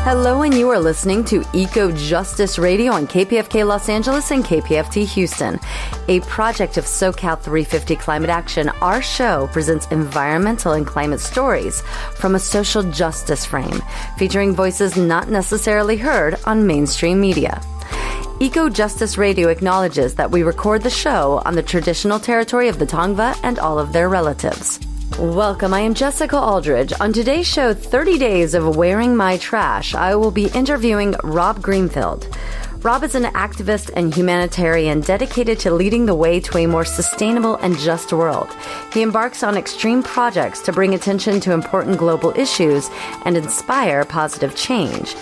Hello, and you are listening to EcoJustice Radio on KPFK Los Angeles and KPFT Houston. A project of SoCal 350 Climate Action, our show presents environmental and climate stories from a social justice frame, featuring voices not necessarily heard on mainstream media. EcoJustice Radio acknowledges that we record the show on the traditional territory of the Tongva and all of their relatives. Welcome, I am Jessica Aldridge. On today's show, 30 Days of Wearing My Trash, I will be interviewing Rob Greenfield. Rob is an activist and humanitarian dedicated to leading the way to a more sustainable and just world. He embarks on extreme projects to bring attention to important global issues and inspire positive change.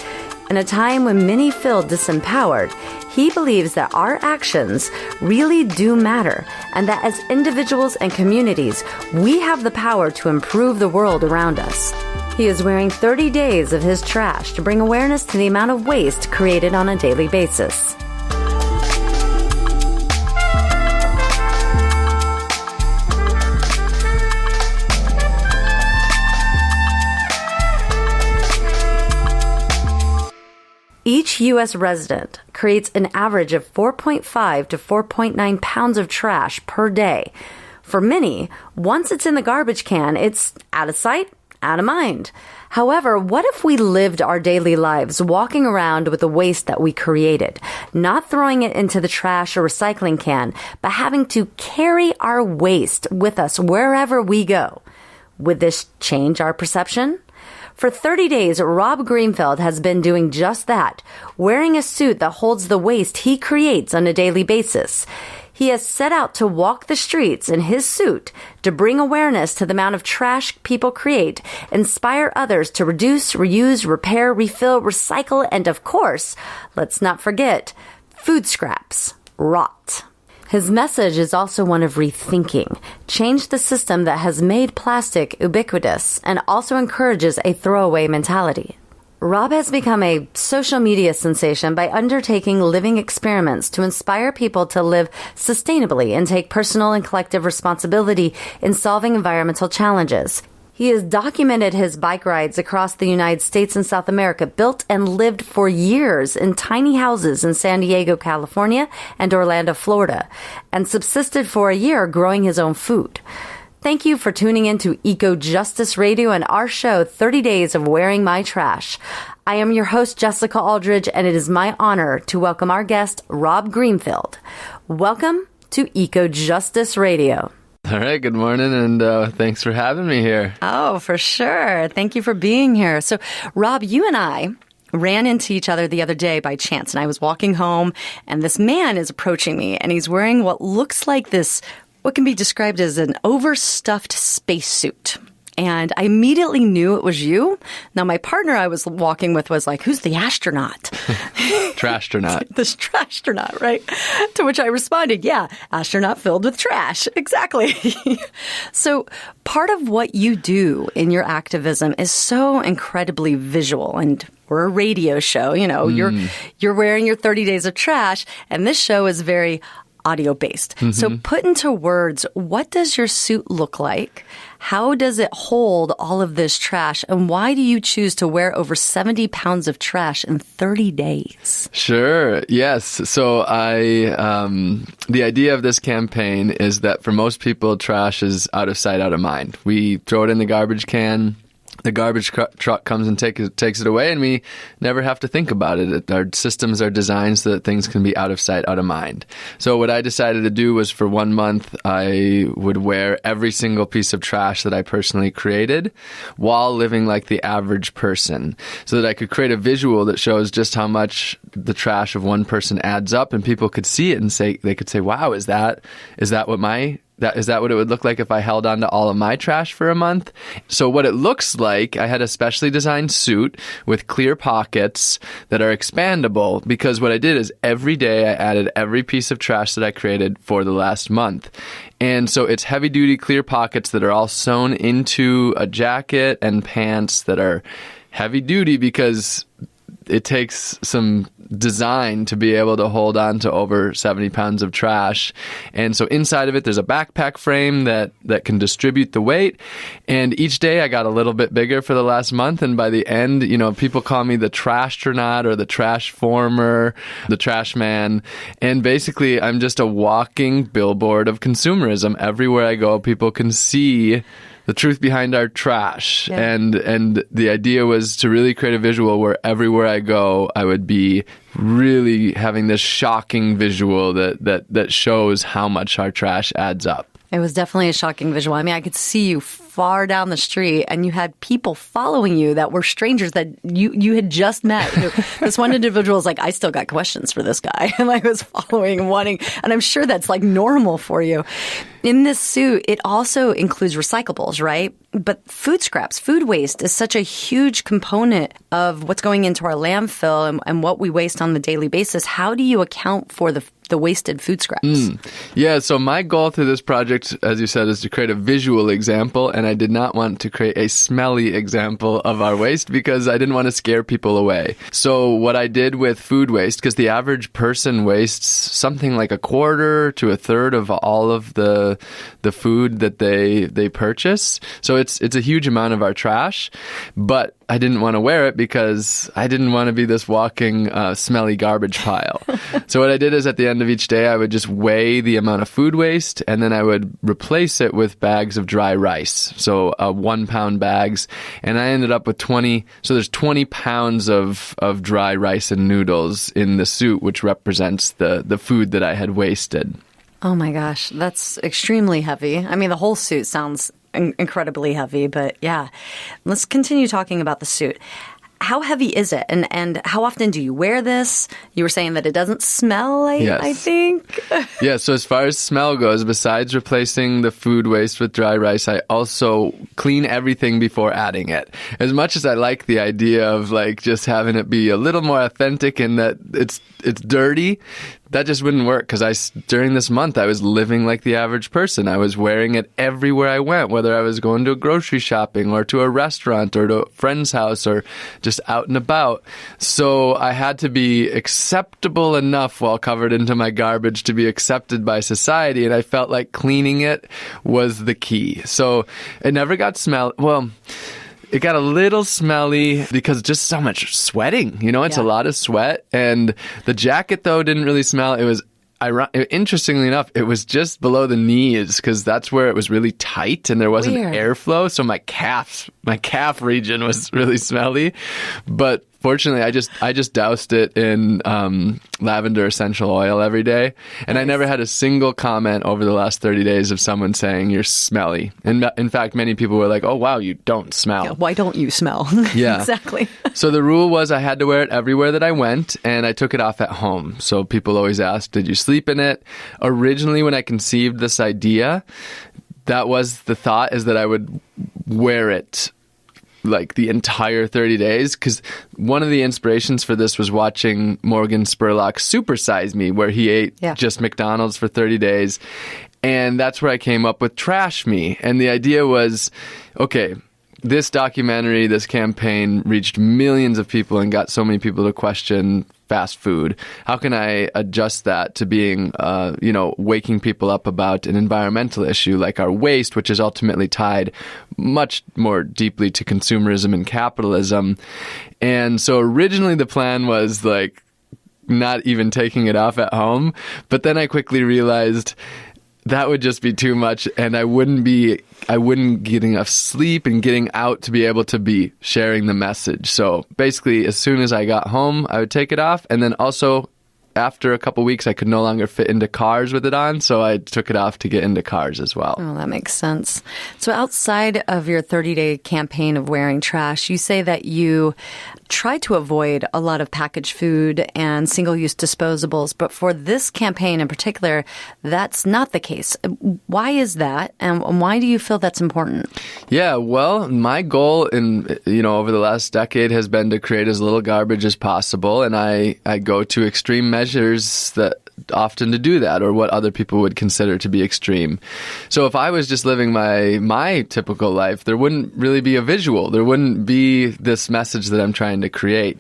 In a time when many feel disempowered, he believes that our actions really do matter and that as individuals and communities, we have the power to improve the world around us. He is wearing 30 days of his trash to bring awareness to the amount of waste created on a daily basis. Each U.S. resident creates an average of 4.5 to 4.9 pounds of trash per day. For many, once it's in the garbage can, it's out of sight, out of mind. However, what if we lived our daily lives walking around with the waste that we created, not throwing it into the trash or recycling can, but having to carry our waste with us wherever we go? Would this change our perception? For 30 days, Rob Greenfield has been doing just that, wearing a suit that holds the waste he creates on a daily basis. He has set out to walk the streets in his suit to bring awareness to the amount of trash people create, inspire others to reduce, reuse, repair, refill, recycle, and of course, let's not forget, food scraps, rot. His message is also one of rethinking, change the system that has made plastic ubiquitous and also encourages a throwaway mentality. Rob has become a social media sensation by undertaking living experiments to inspire people to live sustainably and take personal and collective responsibility in solving environmental challenges. He has documented his bike rides across the United States and South America, built and lived for years in tiny houses in San Diego, California, and Orlando, Florida, and subsisted for a year growing his own food. Thank you for tuning in to EcoJustice Radio and our show, 30 Days of Wearing My Trash. I am your host, Jessica Aldridge, and it is my honor to welcome our guest, Rob Greenfield. Welcome to EcoJustice Radio. All right, good morning, and thanks for having me here. Oh, for sure. Thank you for being here. So, Rob, you and I ran into each other the other day by chance, and I was walking home, and this man is approaching me, and he's wearing what looks like this, what can be described as an overstuffed spacesuit. And I immediately knew it was you. Now, my partner I was walking with was like, who's the astronaut? Trashtronaut. This trashtronaut, right? To which I responded, yeah, astronaut filled with trash. Exactly. So part of what you do in your activism is so incredibly visual, and we're a radio show. You know, you're wearing your 30 days of trash, and this show is very audio-based. Mm-hmm. So put into words, what does your suit look like? How does it hold all of this trash? And why do you choose to wear over 70 pounds of trash in 30 days? Sure. Yes. So the idea of this campaign is that for most people, trash is out of sight, out of mind. We throw it in the garbage can. The garbage truck comes and takes it away, and we never have to think about it. Our systems are designed so that things can be out of sight, out of mind. So what I decided to do was for 1 month, I would wear every single piece of trash that I personally created while living like the average person, so that I could create a visual that shows just how much the trash of one person adds up, and people could see it and they could say, wow, is that what it would look like if I held on to all of my trash for a month? So what it looks like, I had a specially designed suit with clear pockets that are expandable, because what I did is every day I added every piece of trash that I created for the last month. And so it's heavy-duty clear pockets that are all sewn into a jacket and pants that are heavy-duty, because it takes some design to be able to hold on to over 70 pounds of trash. And so inside of it, there's a backpack frame that can distribute the weight. And each day I got a little bit bigger for the last month. And by the end, people call me the trashtronaut or the trash former, the trash man. And basically, I'm just a walking billboard of consumerism. Everywhere I go, people can see the truth behind our trash. Yeah. And the idea was to really create a visual where everywhere I go, I would be really having this shocking visual that shows how much our trash adds up. It was definitely a shocking visual. I mean, I could see you far down the street, and you had people following you that were strangers that you had just met. This one individual was like, I still got questions for this guy. And I was following, wanting, and I'm sure that's like normal for you. In this suit, it also includes recyclables, right? But food scraps, food waste is such a huge component of what's going into our landfill and what we waste on the daily basis. How do you account for the wasted food scraps? Yeah, so my goal through this project, as you said, is to create a visual example, and I did not want to create a smelly example of our waste because I didn't want to scare people away. So what I did with food waste, because the average person wastes something like a quarter to a third of all of the food that they purchase. So it's a huge amount of our trash, but I didn't want to wear it because I didn't want to be this walking smelly garbage pile. So what I did is at the end of each day, I would just weigh the amount of food waste, and then I would replace it with bags of dry rice. So 1 pound bags. And I ended up with 20. So there's 20 pounds of dry rice and noodles in the suit, which represents the food that I had wasted. Oh my gosh, that's extremely heavy. I mean, the whole suit sounds incredibly heavy, but yeah. Let's continue talking about the suit. How heavy is it? And how often do you wear this? You were saying that it doesn't smell, yes. I think. Yeah, so as far as smell goes, besides replacing the food waste with dry rice, I also clean everything before adding it. As much as I like the idea of like just having it be a little more authentic in that it's dirty, that just wouldn't work because during this month I was living like the average person. I was wearing it everywhere I went, whether I was going to grocery shopping or to a restaurant or to a friend's house or just out and about. So I had to be acceptable enough while covered into my garbage to be accepted by society, and I felt like cleaning it was the key. So it never got it got a little smelly because just so much sweating, it's a lot of sweat. And the jacket, though, didn't really smell. It was, interestingly enough, it was just below the knees because that's where it was really tight and there wasn't airflow. So my calf region was really smelly. But fortunately, I just doused it in lavender essential oil every day. And I never had a single comment over the last 30 days of someone saying you're smelly. And in fact, many people were like, oh, wow, you don't smell. Yeah, why don't you smell? Yeah. Exactly. So the rule was I had to wear it everywhere that I went, and I took it off at home. So people always ask, did you sleep in it? Originally, when I conceived this idea, that was the thought, is that I would wear it like the entire 30 days, because one of the inspirations for this was watching Morgan Spurlock's Super Size Me, where he ate just McDonald's for 30 days. And that's where I came up with Trash Me. And the idea was, okay, this documentary, this campaign reached millions of people and got so many people to question fast food. How can I adjust that to being, waking people up about an environmental issue like our waste, which is ultimately tied much more deeply to consumerism and capitalism. And so originally the plan was like not even taking it off at home. But then I quickly realized that would just be too much, and I wouldn't get enough sleep and getting out to be able to be sharing the message. So basically, as soon as I got home, I would take it off, and then also after a couple weeks, I could no longer fit into cars with it on, so I took it off to get into cars as well. Oh, that makes sense. So outside of your 30-day campaign of wearing trash, you say that you try to avoid a lot of packaged food and single-use disposables, but for this campaign in particular, that's not the case. Why is that, and why do you feel that's important? Yeah, well, my goal over the last decade has been to create as little garbage as possible, and I go to extreme measures often to do that, or what other people would consider to be extreme. So if I was just living my typical life, there wouldn't really be a visual. There wouldn't be this message that I'm trying to create.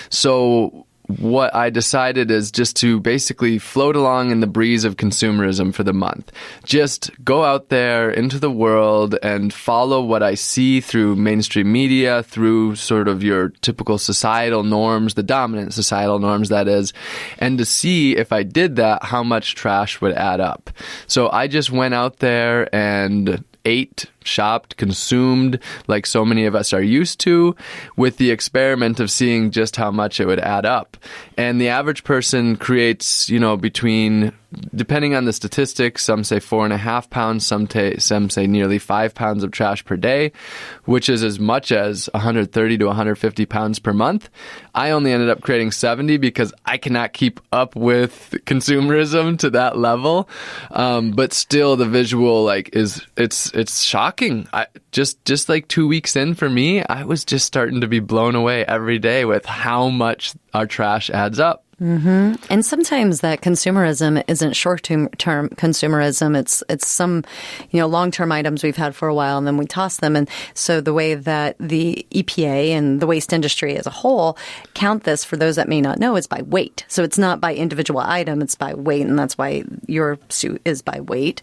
So what I decided is just to basically float along in the breeze of consumerism for the month. Just go out there into the world and follow what I see through mainstream media, through sort of your typical societal norms, the dominant societal norms, that is, and to see if I did that, how much trash would add up. So I just went out there and ate, shopped, consumed, like so many of us are used to, with the experiment of seeing just how much it would add up. And the average person creates, between, depending on the statistics, some say 4.5 pounds, some say nearly 5 pounds of trash per day, which is as much as 130 to 150 pounds per month. I only ended up creating 70 because I cannot keep up with consumerism to that level. But still, the visual, it's shocking. Just like 2 weeks in for me, I was just starting to be blown away every day with how much our trash adds up. Mm-hmm. And sometimes that consumerism isn't short-term consumerism. It's some, long-term items we've had for a while, and then we toss them. And so the way that the EPA and the waste industry as a whole count this, for those that may not know, is by weight. So it's not by individual item, it's by weight, and that's why your suit is by weight.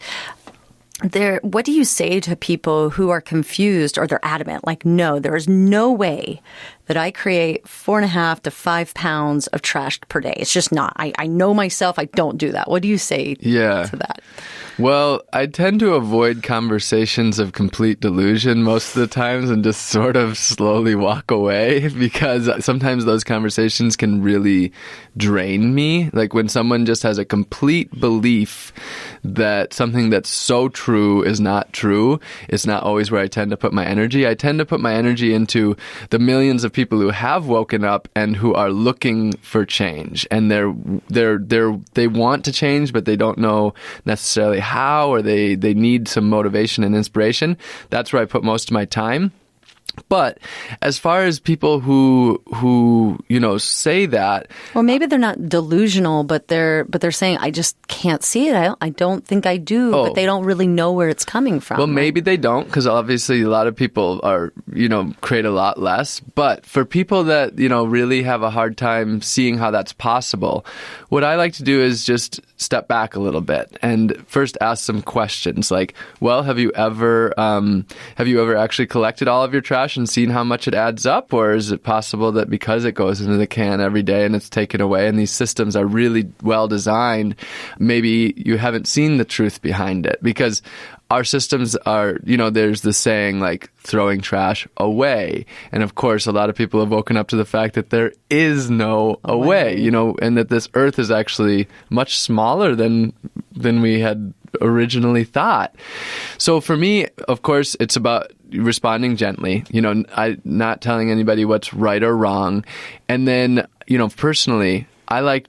What do you say to people who are confused or they're adamant, like, no, there is no way that I create 4.5 to 5 pounds of trash per day? It's just not. I know myself. I don't do that. What do you say to that? Well, I tend to avoid conversations of complete delusion most of the times and just sort of slowly walk away, because sometimes those conversations can really drain me. Like when someone just has a complete belief that something that's so true is not true, it's not always where I tend to put my energy. I tend to put my energy into the millions of people who have woken up and who are looking for change, and they want to change, but they don't know necessarily how, or they need some motivation and inspiration. That's where I put most of my time. But as far as people who say that, or maybe they're not delusional, but they're saying, I just can't see it. I don't think I do, but they don't really know where it's coming from. Well, maybe they don't, because obviously a lot of people are, create a lot less. But for people that, really have a hard time seeing how that's possible, what I like to do is just step back a little bit and first ask some questions like, well, have you ever actually collected all of your trash and seen how much it adds up? Or is it possible that because it goes into the can every day and it's taken away and these systems are really well designed, maybe you haven't seen the truth behind it? Because our systems are, there's the saying like throwing trash away. And of course, a lot of people have woken up to the fact that there is no away, and that this earth is actually much smaller than we had originally thought. So for me, of course, it's about responding gently, not telling anybody what's right or wrong. And then, personally, I like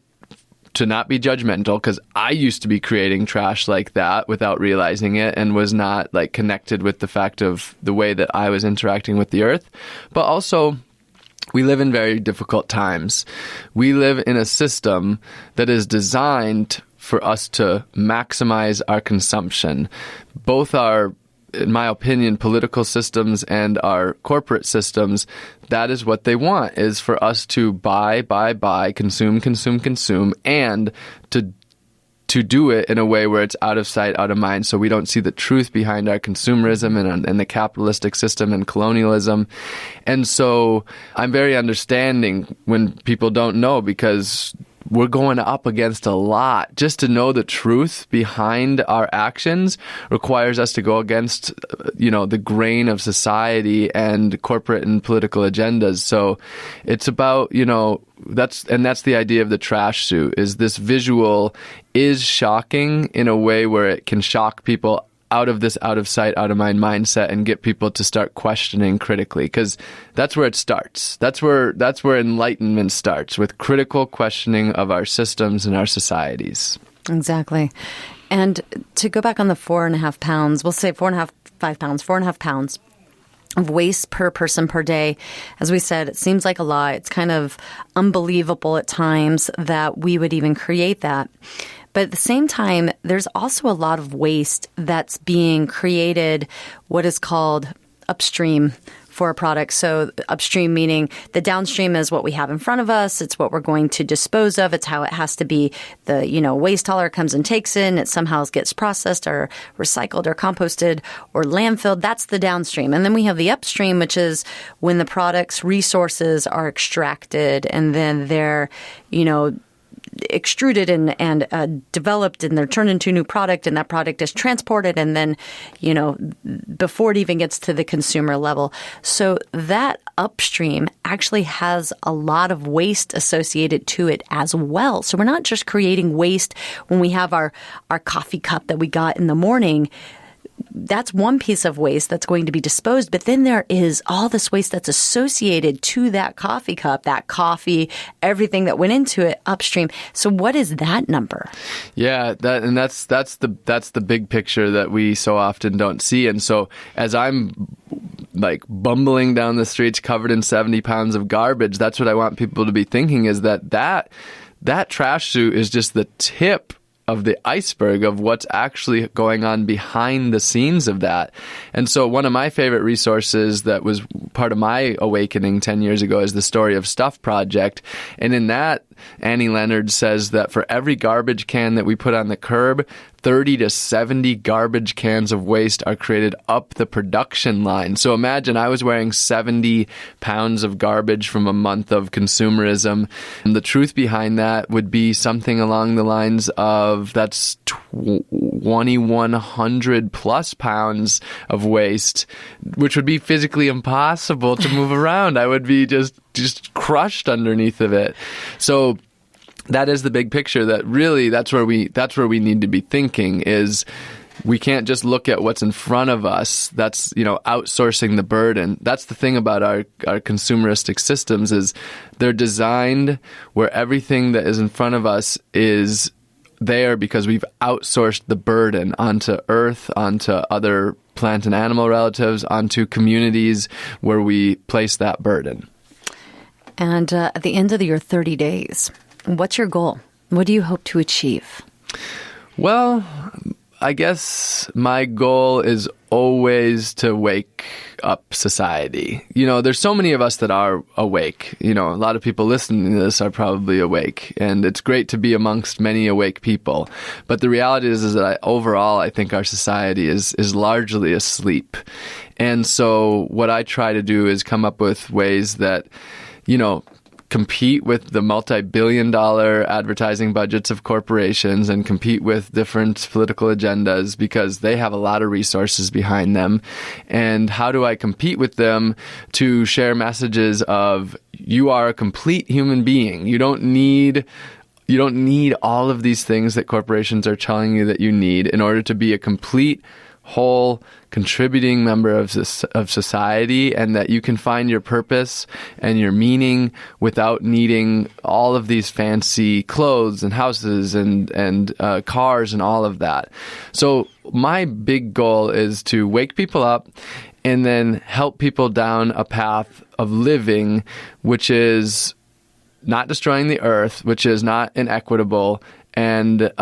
to not be judgmental, because I used to be creating trash like that without realizing it, and was not connected with the fact of the way that I was interacting with the earth. But also, we live in very difficult times. We live in a system that is designed for us to maximize our consumption. Both our, in my opinion, political systems and our corporate systems, that is what they want, is for us to buy, consume, and to do it in a way where it's out of sight, out of mind, so we don't see the truth behind our consumerism and the capitalistic system and colonialism. And so I'm very understanding when people don't know, because we're going up against a lot. Just to know the truth behind our actions requires us to go against, the grain of society and corporate and political agendas. So it's about, that's the idea of the trash suit, is this visual is shocking in a way where it can shock people out of this out of sight, out of mind mindset, and get people to start questioning critically, because that's where it starts. That's where enlightenment starts, with critical questioning of our systems and our societies. Exactly. And to go back on the 4.5 pounds, we'll say 4.5 pounds. of waste per person per day. As we said, it seems like a lot. It's kind of unbelievable at times that we would even create that. But at the same time, there's also a lot of waste that's being created, what is called upstream for a product. So upstream meaning the downstream is what we have in front of us. It's what we're going to dispose of. It's how it has to be. The, waste hauler comes and takes it, and it somehow gets processed or recycled or composted or landfilled. That's the downstream. And then we have the upstream, which is when the product's resources are extracted and then they're, extruded and developed, and they're turned into a new product, and that product is transported, and then, before it even gets to the consumer level. So that upstream actually has a lot of waste associated to it as well. So we're not just creating waste when we have our coffee cup that we got in the morning. That's one piece of waste that's going to be disposed. But then there is all this waste that's associated to that coffee cup, that coffee, everything that went into it upstream. So what is that number? Yeah, that's the big picture that we so often don't see. And so as I'm like bumbling down the streets covered in 70 pounds of garbage, that's what I want people to be thinking, is that trash chute is just the tip of the iceberg of what's actually going on behind the scenes of that. And so one of my favorite resources that was part of my awakening 10 years ago is the Story of Stuff project. And in that, Annie Leonard says that for every garbage can that we put on the curb, 30 to 70 garbage cans of waste are created up the production line. So imagine I was wearing 70 pounds of garbage from a month of consumerism. And the truth behind that would be something along the lines of that's 2,100 plus pounds of waste, which would be physically impossible to move around. I would be just crushed underneath of it. So that is the big picture, that really that's where we need to be thinking, is we can't just look at what's in front of us. That's, outsourcing the burden. That's the thing about our consumeristic systems, is they're designed where everything that is in front of us is there because we've outsourced the burden onto Earth, onto other plant and animal relatives, onto communities where we place that burden. And at the end of your 30 days, what's your goal? What do you hope to achieve? Well, I guess my goal is always to wake up society. There's so many of us that are awake. A lot of people listening to this are probably awake, and it's great to be amongst many awake people. But the reality is that overall, I think our society is largely asleep. And so what I try to do is come up with ways that, compete with the multi-billion-dollar advertising budgets of corporations and compete with different political agendas because they have a lot of resources behind them. And how do I compete with them to share messages of, you are a complete human being. You don't need all of these things that corporations are telling you that you need in order to be a complete, whole, contributing member of society, and that you can find your purpose and your meaning without needing all of these fancy clothes and houses and cars and all of that. So my big goal is to wake people up and then help people down a path of living, which is not destroying the earth, which is not inequitable, and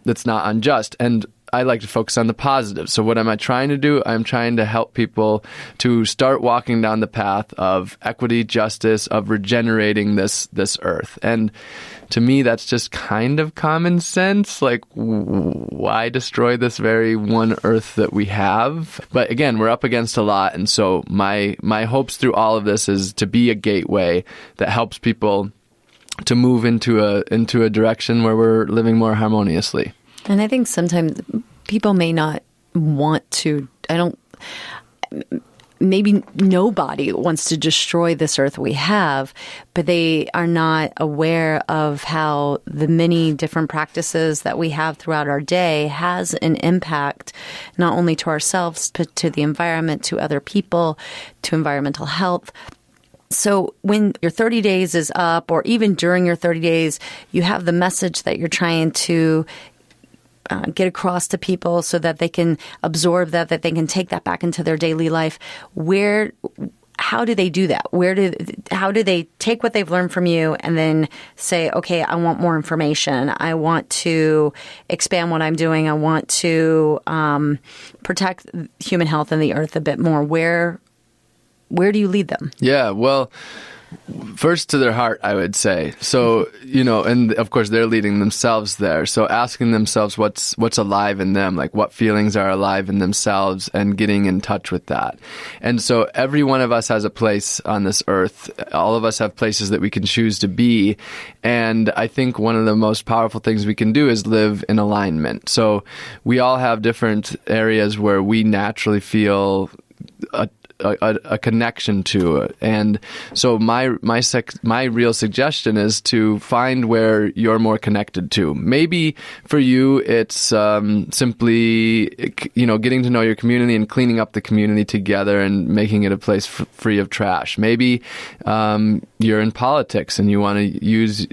that's not unjust. And I like to focus on the positive. So what am I trying to do? I'm trying to help people to start walking down the path of equity, justice, of regenerating this earth. And to me, that's just kind of common sense. Like, why destroy this very one earth that we have? But again, we're up against a lot. And so my hopes through all of this is to be a gateway that helps people to move into a direction where we're living more harmoniously. And I think sometimes people may not want to, maybe nobody wants to destroy this earth we have, but they are not aware of how the many different practices that we have throughout our day has an impact, not only to ourselves, but to the environment, to other people, to environmental health. So when your 30 days is up, or even during your 30 days, you have the message that you're trying to get across to people so that they can absorb that they can take that back into their daily life? How do they do that? How do they take what they've learned from you and then say, okay, I want more information. I want to expand what I'm doing. I want to protect human health and the earth a bit more. Where do you lead them? Yeah, well, first to their heart, I would say. So, and of course they're leading themselves there. So asking themselves what's alive in them, like what feelings are alive in themselves, and getting in touch with that. And so every one of us has a place on this earth. All of us have places that we can choose to be. And I think one of the most powerful things we can do is live in alignment. So we all have different areas where we naturally feel a connection to it. And so my real suggestion is to find where you're more connected to. Maybe for you, it's simply, getting to know your community and cleaning up the community together and making it a place free of trash. Maybe you're in politics and you want to use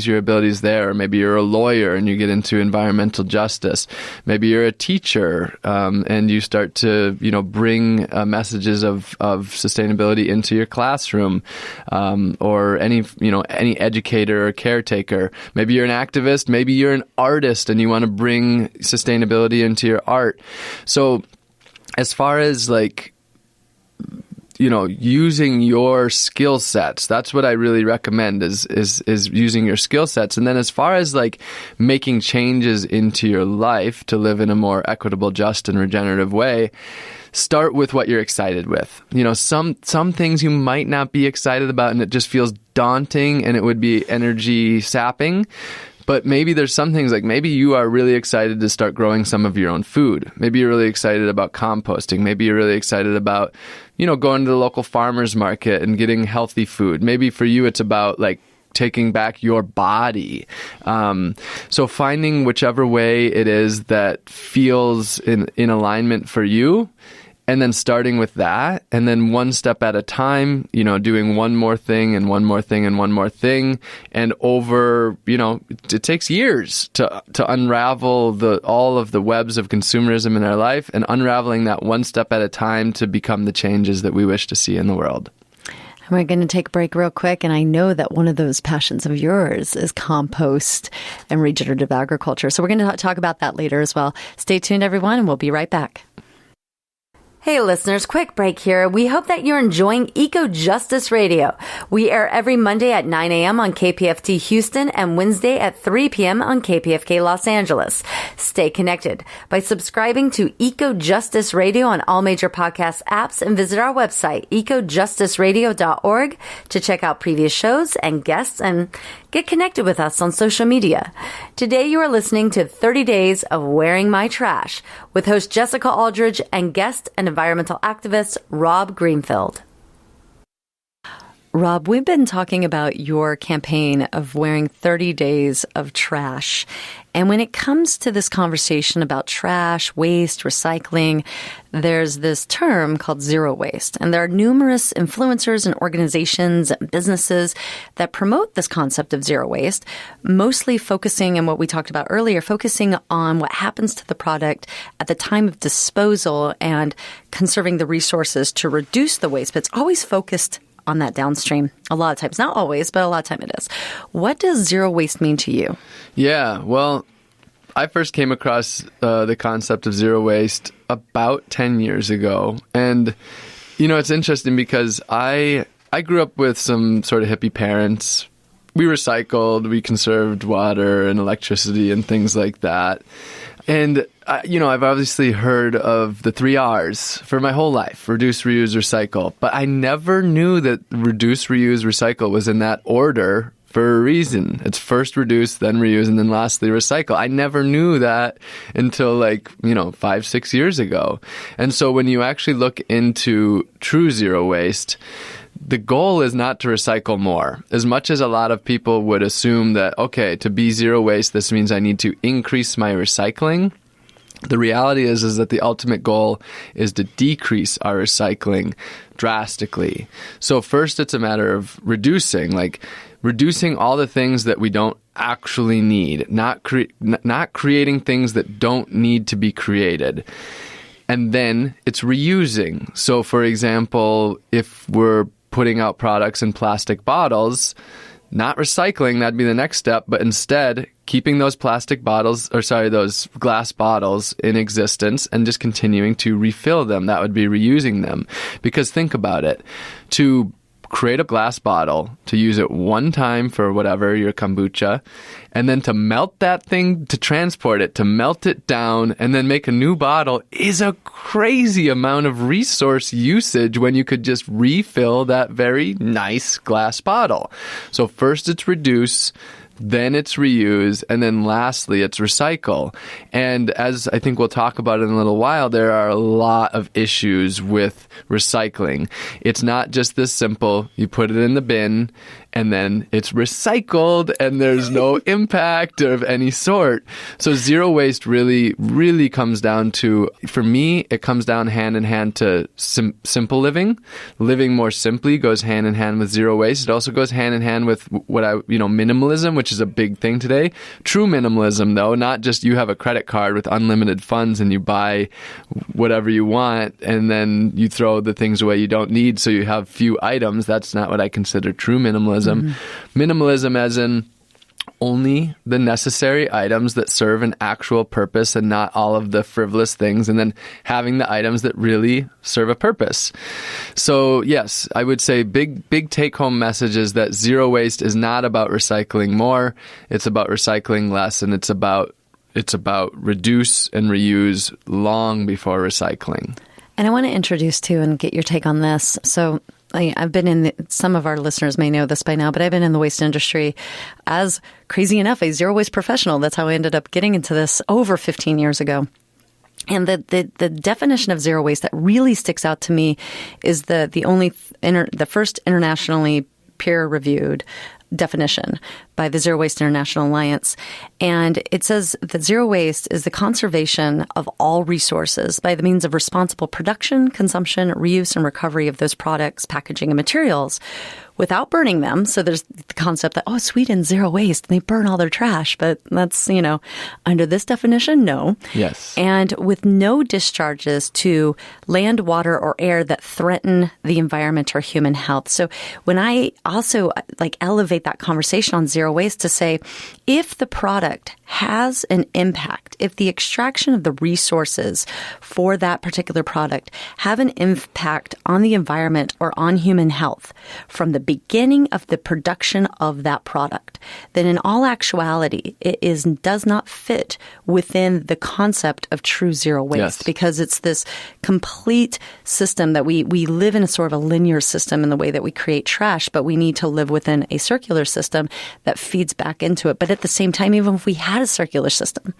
your abilities there. Or maybe you're a lawyer and you get into environmental justice. Maybe you're a teacher and you start to, bring messages of sustainability into your classroom, or any educator or caretaker. Maybe you're an activist. Maybe you're an artist and you want to bring sustainability into your art. So as far as using your skill sets, that's what I really recommend is using your skill sets. And then as far as making changes into your life to live in a more equitable, just, and regenerative way, start with what you're excited with. Some things you might not be excited about and it just feels daunting and it would be energy sapping. But maybe there's some things maybe you are really excited to start growing some of your own food. Maybe you're really excited about composting. Maybe you're really excited about, going to the local farmer's market and getting healthy food. Maybe for you, it's about taking back your body. So finding whichever way it is that feels in alignment for you, and then starting with that, and then one step at a time, doing one more thing and one more thing and one more thing. And over, it takes years to unravel all of the webs of consumerism in our life, and unraveling that one step at a time to become the changes that we wish to see in the world. We're going to take a break real quick, and I know that one of those passions of yours is compost and regenerative agriculture. So we're going to talk about that later as well. Stay tuned, everyone, and we'll be right back. Hey listeners, quick break here. We hope that you're enjoying EcoJustice Radio. We air every Monday at 9 a.m. on KPFT Houston and Wednesday at 3 p.m. on KPFK Los Angeles. Stay connected by subscribing to EcoJustice Radio on all major podcast apps, and visit our website, ecojusticeradio.org, to check out previous shows and guests and get connected with us on social media. Today you are listening to 30 Days of Wearing My Trash with host Jessica Aldridge and guest and environmental activist Rob Greenfield. Rob, we've been talking about your campaign of wearing 30 days of trash. And when it comes to this conversation about trash, waste, recycling, there's this term called zero waste. And there are numerous influencers and organizations and businesses that promote this concept of zero waste, mostly focusing on what we talked about earlier, focusing on what happens to the product at the time of disposal and conserving the resources to reduce the waste. But it's always focused on that downstream. A lot of times, not always, but a lot of time it is. What does zero waste mean to you? Yeah, well, I first came across the concept of zero waste about 10 years ago. And, it's interesting because I grew up with some sort of hippie parents. We recycled, we conserved water and electricity and things like that. And, I've obviously heard of the 3 R's for my whole life: reduce, reuse, recycle. But I never knew that reduce, reuse, recycle was in that order for a reason. It's first reduce, then reuse, and then lastly recycle. I never knew that until 5-6 years ago. And so when you actually look into true zero waste, the goal is not to recycle more. As much as a lot of people would assume that, okay, to be zero waste, this means I need to increase my recycling. The reality is that the ultimate goal is to decrease our recycling drastically. So first, it's a matter of reducing all the things that we don't actually need, not creating things that don't need to be created. And then it's reusing. So, for example, if we're putting out products in plastic bottles, not recycling, that'd be the next step, but instead keeping those those glass bottles in existence and just continuing to refill them. That would be reusing them. Because think about it. To create a glass bottle, to use it one time for whatever, your kombucha, and then to melt that thing, to transport it, to melt it down, and then make a new bottle is a crazy amount of resource usage when you could just refill that very nice glass bottle. So first it's reduce, then it's reuse, and then lastly, it's recycle. And as I think we'll talk about in a little while, there are a lot of issues with recycling. It's not just this simple. You put it in the bin, and then it's recycled, and there's no impact of any sort. So zero waste really, really comes down to, for me, it comes down hand in hand to simple living. Living more simply goes hand in hand with zero waste. It also goes hand in hand with minimalism, which is a big thing today. True minimalism, though, not just you have a credit card with unlimited funds and you buy whatever you want, and then you throw the things away you don't need, so you have few items. That's not what I consider true minimalism. Minimalism as in only the necessary items that serve an actual purpose and not all of the frivolous things, and then having the items that really serve a purpose. So yes, I would say big take-home message is that zero waste is not about recycling more, it's about recycling less, and it's about reduce and reuse long before recycling. And I want to introduce too and get your take on this. So I've been some of our listeners may know this by now, but I've been in the waste industry as, crazy enough, a zero waste professional. That's how I ended up getting into this over 15 years ago. And the definition of zero waste that really sticks out to me is the first internationally peer-reviewed definition by the Zero Waste International Alliance. And it says that zero waste is the conservation of all resources by the means of responsible production, consumption, reuse, and recovery of those products, packaging, and materials without burning them. So there's the concept that, Sweden's zero waste, and they burn all their trash. But that's, under this definition, no. Yes. And with no discharges to land, water, or air that threaten the environment or human health. So when I also elevate that conversation on zero waste to say, if the product has an impact, if the extraction of the resources for that particular product have an impact on the environment or on human health from the beginning of the production of that product, then in all actuality, it does not fit within the concept of true zero waste. Yes. Because it's this complete system that we live in a sort of a linear system in the way that we create trash, but we need to live within a circular system that feeds back into it. But at the same time, even if we had a circular system,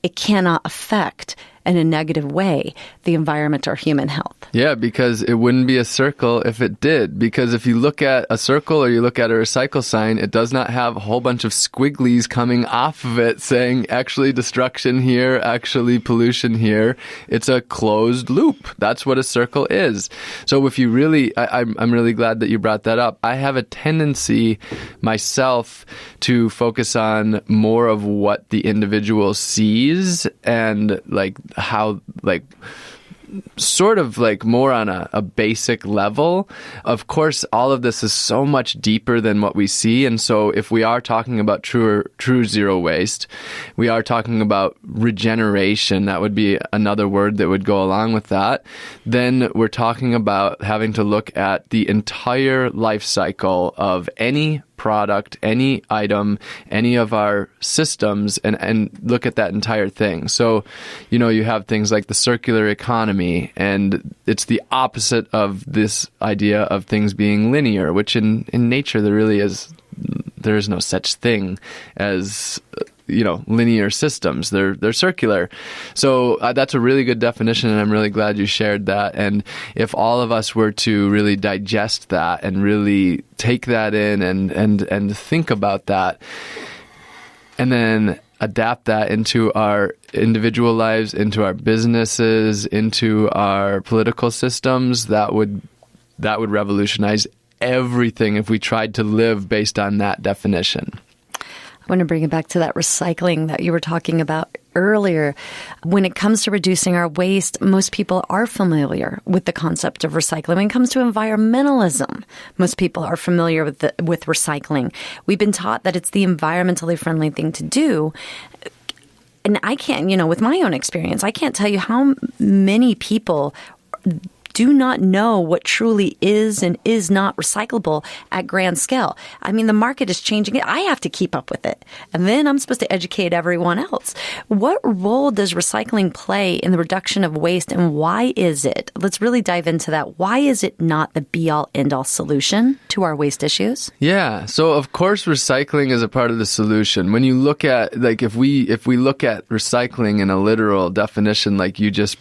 it cannot affect in a negative way the environment or human health. Yeah, because it wouldn't be a circle if it did. Because if you look at a circle or you look at a recycle sign, it does not have a whole bunch of squigglies coming off of it saying actually destruction here, actually pollution here. It's a closed loop. That's what a circle is. So if you really, I'm really glad that you brought that up. I have a tendency myself to focus on more of what the individual sees and how sort of more on a basic level. Of course, all of this is so much deeper than what we see. And so if we are talking about true zero waste, we are talking about regeneration. That would be another word that would go along with that. Then we're talking about having to look at the entire life cycle of any product, any item, any of our systems, and look at that entire thing. So, you have things like the circular economy, and it's the opposite of this idea of things being linear, which in nature there is no such thing as linear systems. They're circular. So that's a really good definition, and I'm really glad you shared that. And if all of us were to really digest that and really take that in and think about that, and then adapt that into our individual lives, into our businesses, into our political systems, that would revolutionize everything if we tried to live based on that definition. want to bring it back to that recycling that you were talking about earlier. When it comes to reducing our waste, most people are familiar with the concept of recycling. When it comes to environmentalism, most people are familiar with recycling. We've been taught that it's the environmentally friendly thing to do. And I can't, with my own experience, I can't tell you how many people do not know what truly is and is not recyclable at grand scale. I mean, the market is changing. I have to keep up with it. And then I'm supposed to educate everyone else. What role does recycling play in the reduction of waste, and why is it? Let's really dive into that. Why is it not the be-all, end-all solution to our waste issues? Yeah. So, of course, recycling is a part of the solution. When you look at, if we look at recycling in a literal definition, like you just,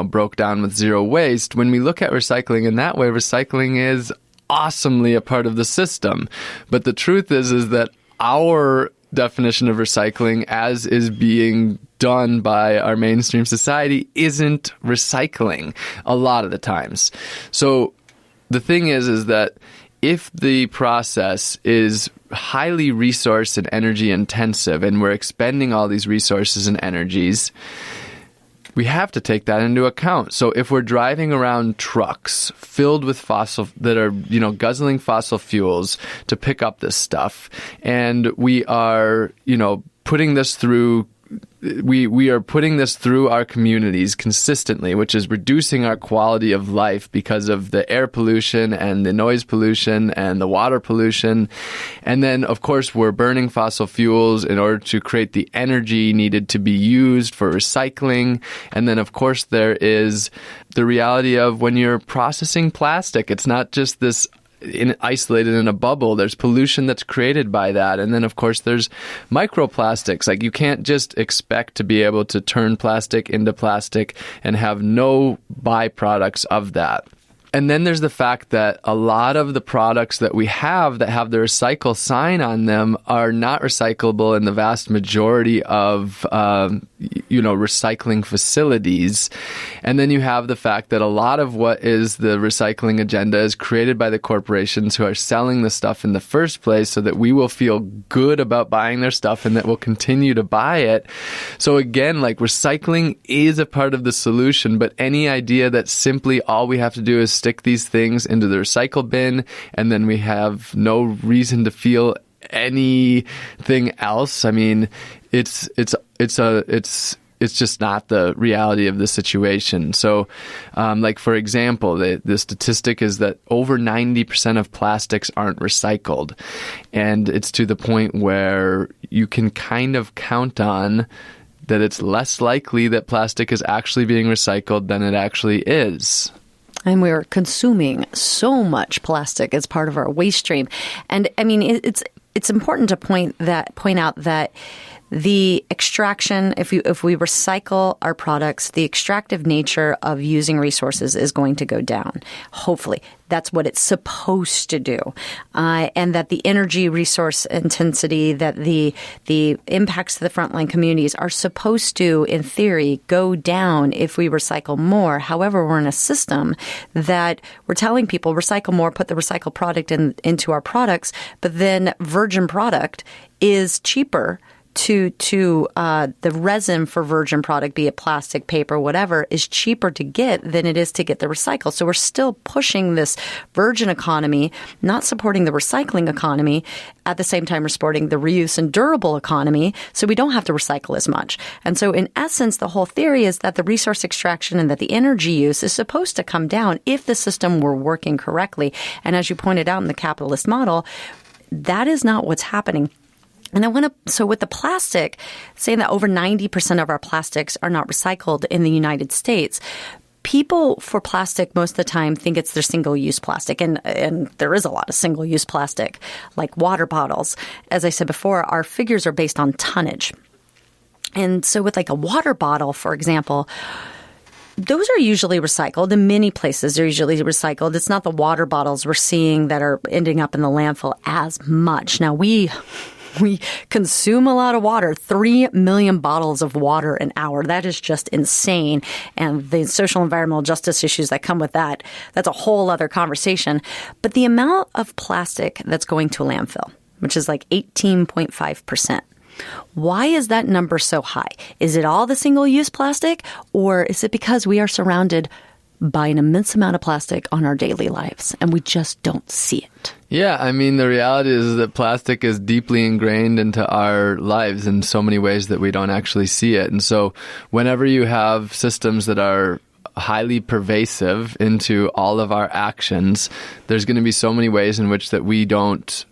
broke down with zero waste, when we look at recycling in that way, recycling is awesomely a part of the system. But the truth is that our definition of recycling, as is being done by our mainstream society, isn't recycling a lot of the times. So the thing is that if the process is highly resource and energy intensive, and we're expending all these resources and energies, we have to take that into account. So if we're driving around trucks filled with that are, guzzling fossil fuels to pick up this stuff, and we are, putting this through we are putting this through our communities consistently, which is reducing our quality of life because of the air pollution and the noise pollution and the water pollution. And then, of course, we're burning fossil fuels in order to create the energy needed to be used for recycling. And then, of course, there is the reality of when you're processing plastic, it's not just this isolated in a bubble. There's pollution that's created by that. And then, of course, there's microplastics. Like, you can't just expect to be able to turn plastic into plastic and have no byproducts of that. And then there's the fact that a lot of the products that we have that have the recycle sign on them are not recyclable in the vast majority of, recycling facilities. And then you have the fact that a lot of what is the recycling agenda is created by the corporations who are selling the stuff in the first place so that we will feel good about buying their stuff and that we'll continue to buy it. So again, recycling is a part of the solution, but any idea that simply all we have to do is stick these things into the recycle bin and then we have no reason to feel anything else. I mean, it's just not the reality of the situation. So, for example, the statistic is that over 90% of plastics aren't recycled. And it's to the point where you can kind of count on that it's less likely that plastic is actually being recycled than it actually is. And we're consuming so much plastic as part of our waste stream. And I mean, it's important to point out that the extraction, if we recycle our products, the extractive nature of using resources is going to go down. Hopefully, that's what it's supposed to do, and that the energy resource intensity, that the impacts to the frontline communities are supposed to, in theory, go down if we recycle more. However, we're in a system that we're telling people recycle more, put the recycled product into our products, but then virgin product is cheaper. To the resin for virgin product, be it plastic, paper, whatever, is cheaper to get than it is to get the recycle. So we're still pushing this virgin economy, not supporting the recycling economy, at the same time we're supporting the reuse and durable economy, so we don't have to recycle as much. And so in essence, the whole theory is that the resource extraction and that the energy use is supposed to come down if the system were working correctly. And as you pointed out in the capitalist model, that is not what's happening. And so with the plastic, saying that over 90% of our plastics are not recycled in the United States, people for plastic most of the time think it's their single-use plastic. And there is a lot of single-use plastic, like water bottles. As I said before, our figures are based on tonnage. And so with a water bottle, for example, those are usually recycled. In many places, they're usually recycled. It's not the water bottles we're seeing that are ending up in the landfill as much. Now, we consume a lot of water, 3 million bottles of water an hour. That is just insane. And the social environmental justice issues that come with that, that's a whole other conversation. But the amount of plastic that's going to a landfill, which is 18.5%. Why is that number so high? Is it all the single-use plastic, or is it because we are surrounded by an immense amount of plastic on our daily lives and we just don't see it? Yeah, I mean, the reality is that plastic is deeply ingrained into our lives in so many ways that we don't actually see it. And so whenever you have systems that are highly pervasive into all of our actions, there's going to be so many ways in which that we don't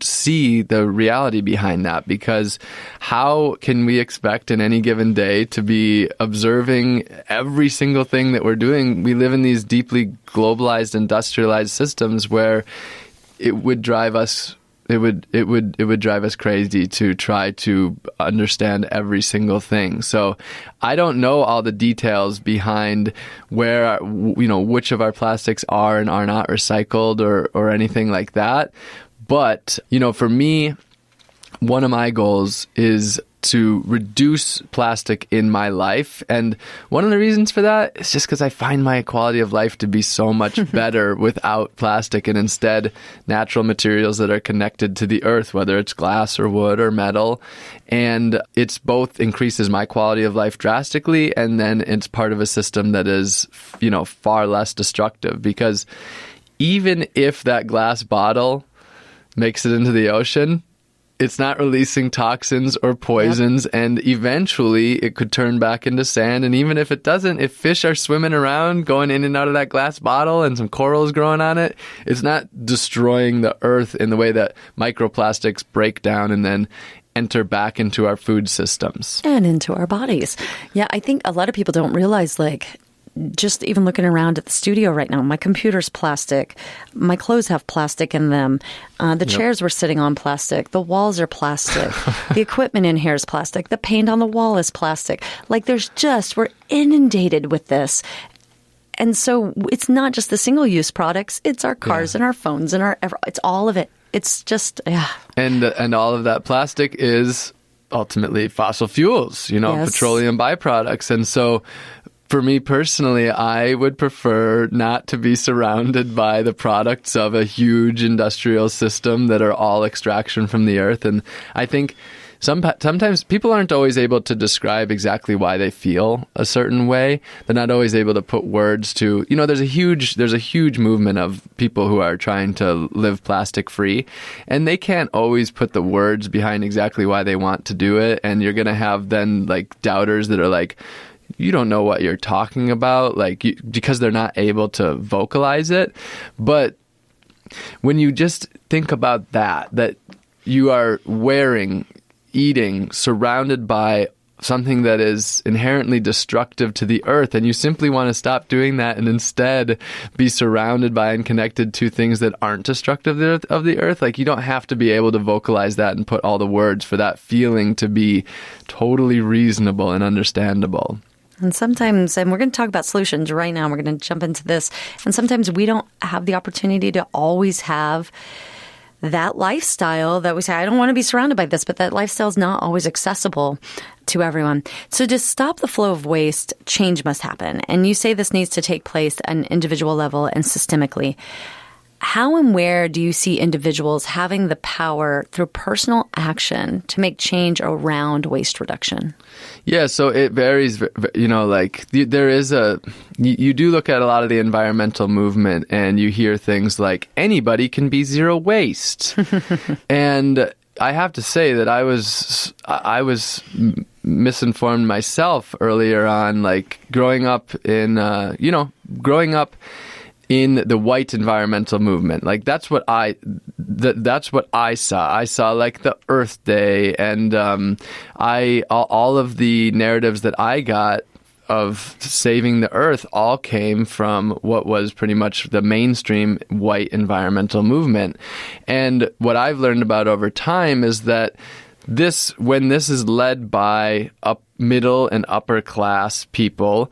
see the reality behind that, because how can we expect in any given day to be observing every single thing that we're doing? We live in these deeply globalized, industrialized systems where it would drive us crazy to try to understand every single thing. So I don't know all the details behind where, which of our plastics are and are not recycled or anything like that. But, for me, one of my goals is to reduce plastic in my life. And one of the reasons for that is just because I find my quality of life to be so much better without plastic, and instead natural materials that are connected to the earth, whether it's glass or wood or metal. And it's both increases my quality of life drastically, and then it's part of a system that is, far less destructive. Because even if that glass bottle makes it into the ocean, it's not releasing toxins or poisons, and eventually it could turn back into sand. And even if it doesn't, if fish are swimming around, going in and out of that glass bottle and some corals growing on it, it's not destroying the earth in the way that microplastics break down and then enter back into our food systems. And into our bodies. Yeah, I think a lot of people don't realize, just even looking around at the studio right now, my computer's plastic. My clothes have plastic in them. The chairs we're sitting on, plastic. The walls are plastic. The equipment in here is plastic. The paint on the wall is plastic. We're inundated with this. And so it's not just the single-use products. It's our cars and our phones and it's all of it. It's just, And all of that plastic is ultimately fossil fuels, petroleum byproducts. And so for me personally, I would prefer not to be surrounded by the products of a huge industrial system that are all extraction from the earth. And I think sometimes people aren't always able to describe exactly why they feel a certain way. They're not always able to put words to, there's a huge movement of people who are trying to live plastic free, and they can't always put the words behind exactly why they want to do it. And you're going to have then doubters that are you don't know what you're talking about, because they're not able to vocalize it. But when you just think about that you are wearing, eating, surrounded by something that is inherently destructive to the earth, and you simply want to stop doing that and instead be surrounded by and connected to things that aren't destructive of the earth, you don't have to be able to vocalize that and put all the words for that feeling to be totally reasonable and understandable. And sometimes, and we're going to talk about solutions right now, we're going to jump into this, and sometimes we don't have the opportunity to always have that lifestyle that we say, I don't want to be surrounded by this, but that lifestyle is not always accessible to everyone. So to stop the flow of waste, change must happen. And you say this needs to take place at an individual level and systemically. How and where do you see individuals having the power through personal action to make change around waste reduction? Yeah, so it varies, there is you do look at a lot of the environmental movement and you hear things like, anybody can be zero waste. And I have to say that I was misinformed myself earlier on, growing up in the white environmental movement. That's what I saw. I saw the Earth Day, and all of the narratives that I got of saving the earth all came from what was pretty much the mainstream white environmental movement. And what I've learned about over time is that when this is led by middle and upper class people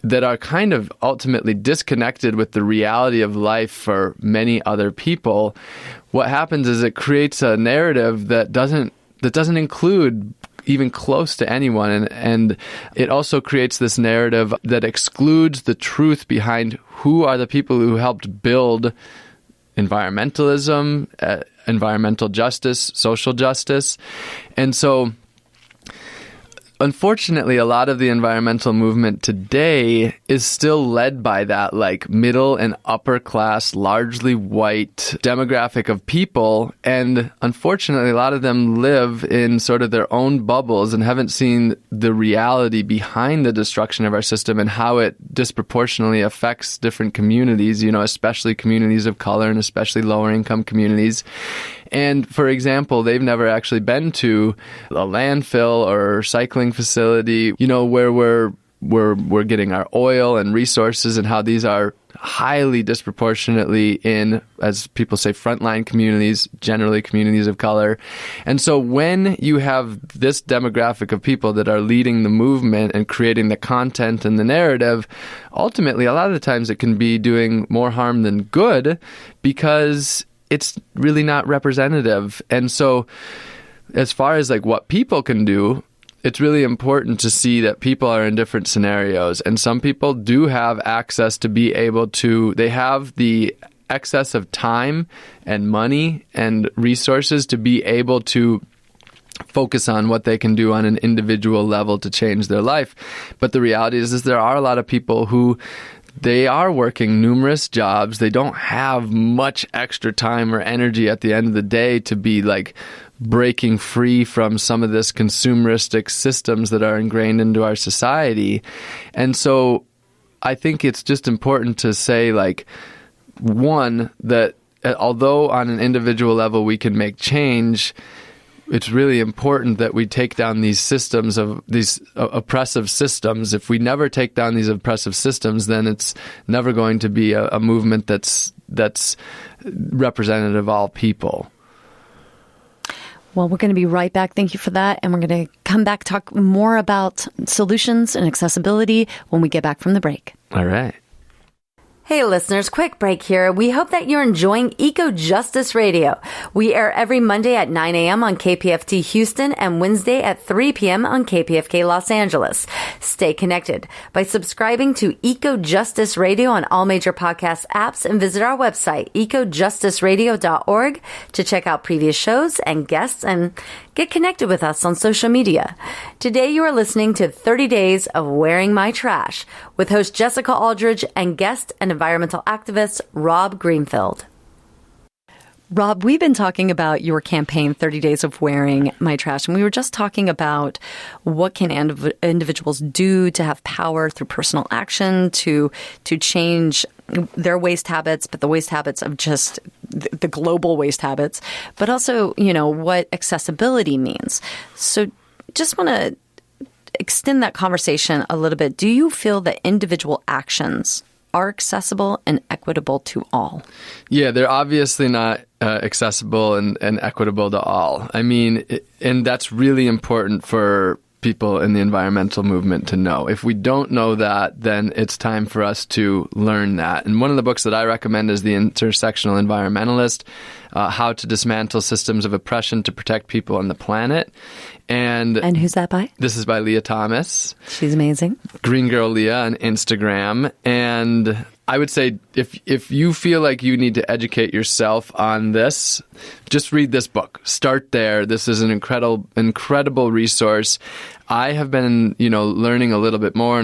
that are kind of ultimately disconnected with the reality of life for many other people, what happens is it creates a narrative that doesn't include even close to anyone. And it also creates this narrative that excludes the truth behind who are the people who helped build environmentalism, environmental justice, social justice. And so, unfortunately, a lot of the environmental movement today is still led by that like middle and upper class, largely white demographic of people. And unfortunately, a lot of them live in sort of their own bubbles and haven't seen the reality behind the destruction of our system and how it disproportionately affects different communities, especially communities of color and especially lower income communities. And for example, they've never actually been to a landfill or recycling facility, where we're getting our oil and resources, and how these are highly disproportionately in, as people say, frontline communities, generally communities of color. And so when you have this demographic of people that are leading the movement and creating the content and the narrative, ultimately, a lot of the times it can be doing more harm than good because it's really not representative. And so as far as like what people can do, it's really important to see that people are in different scenarios. And some people do have access to be able to, they have the excess of time and money and resources to be able to focus on what they can do on an individual level to change their life. But the reality is there are a lot of people who they are working numerous jobs. They don't have much extra time or energy at the end of the day to be like breaking free from some of this consumeristic systems that are ingrained into our society. And so I think it's just important to say, like, one, that although on an individual level we can make change, it's really important that we take down these systems of these oppressive systems. If we never take down these oppressive systems, then it's never going to be a movement that's representative of all people. Well, we're going to be right back. Thank you for that. And we're going to come back, talk more about solutions and accessibility when we get back from the break. All right. Hey listeners, quick break here. We hope that you're enjoying EcoJustice Radio. We air every Monday at 9 a.m. on KPFT Houston and Wednesday at 3 p.m. on KPFK Los Angeles. Stay connected by subscribing to EcoJustice Radio on all major podcast apps and visit our website, ecojusticeradio.org, to check out previous shows and guests and get connected with us on social media. Today you are listening to 30 Days of Wearing My Trash with host Jessica Aldridge and guest and environmental activist Rob Greenfield. Rob, we've been talking about your campaign, 30 Days of Wearing My Trash, and we were just talking about what can individuals do to have power through personal action to change their waste habits, but the waste habits of just the global waste habits, but also, what accessibility means. So just want to extend that conversation a little bit. Do you feel that individual actions are accessible and equitable to all? Yeah, they're obviously not accessible and equitable to all. I mean, and that's really important for people in the environmental movement to know. If we don't know that, then it's time for us to learn that. And one of the books that I recommend is The Intersectional Environmentalist, How to Dismantle Systems of Oppression to Protect People and the Planet. And who's that by? This is by Leah Thomas. She's amazing. Green Girl Leah on Instagram. And I would say if you feel like you need to educate yourself on this, just read this book. Start there. This is an incredible resource. I have been, learning a little bit more